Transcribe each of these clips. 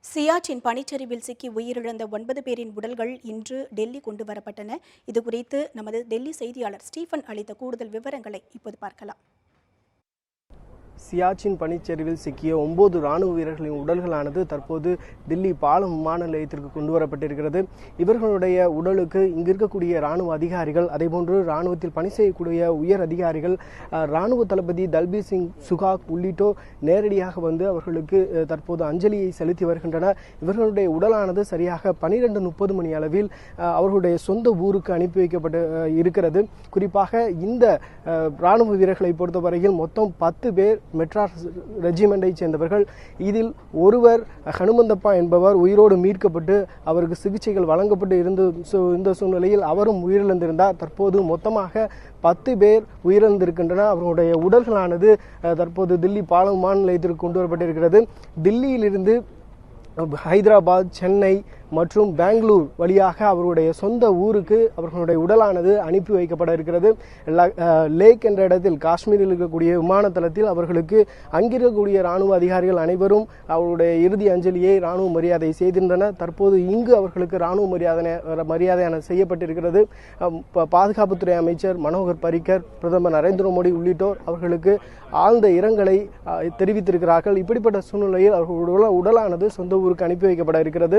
சியாச்சின் பனிச்சரிவில் சிக்கி உயிரிழந்த 9 பேரின் உடல்கள் இன்று டெல்லி கொண்டு வரப்பட்டன. இதுகுறித்து நமது டெல்லி செய்தியாளர் ஸ்டீஃபன் அளித்த கூடுதல் விவரங்களை இப்போது பார்க்கலாம். சியாச்சின் பனிச்சரிவில் சிக்கிய 9 ராணுவ வீரர்களின் உடல்களானது தற்போது தில்லி பாலம் விமான நிலையத்திற்கு கொண்டு வரப்பட்டிருக்கிறது. இவர்களுடைய உடலுக்கு இங்கு இருக்கக்கூடிய ராணுவ அதிகாரிகள், அதேபோன்று ராணுவத்தில் பணி செய்யக்கூடிய உயர் அதிகாரிகள், ராணுவ தளபதி தல்பீர் சிங் சுகாக் உள்ளிட்டோர் நேரடியாக வந்து அவர்களுக்கு தற்போது அஞ்சலியை செலுத்தி வருகின்றனர். இவர்களுடைய உடலானது சரியாக 12:30 மணி அளவில் அவர்களுடைய சொந்த ஊருக்கு அனுப்பி வைக்கப்பட்டு இருக்கிறது. குறிப்பாக இந்த ராணுவ வீரர்களை பொறுத்தவரையில் மொத்தம் 10 பேர் மெட்ராஸ் ரெஜிமெண்டை சேர்ந்தவர்கள். இதில் ஒருவர் ஹனுமந்தப்பா என்பவர் உயிரோடு மீட்கப்பட்டு அவருக்கு சிகிச்சைகள் வழங்கப்பட்டு இருந்த சூழ்நிலையில் அவரும் உயிரிழந்திருந்தார். தற்போது மொத்தமாக 10 பேர் உயிரிழந்திருக்கின்றனர். அவர்களுடைய உடல்களானது தற்போது தில்லி பாலம் விமான நிலையத்திற்கு கொண்டு வரப்பட்டிருக்கிறது. தில்லியிலிருந்து ஹைதராபாத், சென்னை மற்றும் பெங்களூர் வழியாக அவருடைய சொந்த ஊருக்கு அவர்களுடைய உடலானது அனுப்பி வைக்கப்பட இருக்கிறது. லேக் என்ற இடத்தில் காஷ்மீரில் இருக்கக்கூடிய விமான தளத்தில் அவர்களுக்கு அங்கிருக்கக்கூடிய ராணுவ அதிகாரிகள் அனைவரும் அவருடைய இறுதி அஞ்சலியை ராணுவ மரியாதை செய்திருந்தனர். தற்போது இங்கு அவர்களுக்கு ராணுவ மரியாதையான செய்யப்பட்டிருக்கிறது. பாதுகாப்புத்துறை அமைச்சர் மனோகர் பரிக்கர், பிரதமர் நரேந்திர மோடி உள்ளிட்டோர் அவர்களுக்கு ஆழ்ந்த இரங்கலை தெரிவித்திருக்கிறார்கள். இப்படிப்பட்ட சூழ்நிலையில் அவர்களுடைய உடலானது சொந்த ஊருக்கு அனுப்பி வைக்கப்பட இருக்கிறது.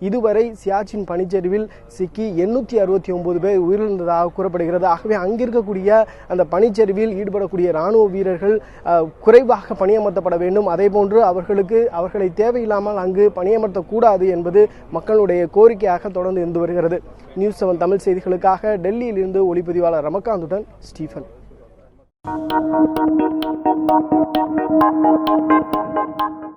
இதுவரை சியாச்சின் பனிச்சரிவில் சிக்கி 869 பேர் உயிரிழந்ததாக கூறப்படுகிறது. ஆகவே அங்கிருக்கக்கூடிய அந்த பனிச்சரிவில் ஈடுபடக்கூடிய ராணுவ வீரர்கள் குறைவாக பணியமர்த்தப்பட வேண்டும். அதேபோன்று அவர்களை தேவையில்லாமல் அங்கு பணியமர்த்தக்கூடாது என்பது மக்களுடைய கோரிக்கையாக தொடர்ந்து இருந்து வருகிறது. நியூஸ் 7 தமிழ் செய்திகளுக்காக டெல்லியில் இருந்து ஒளிப்பதிவாளர் ரமகாந்துடன் ஸ்டீஃபன்.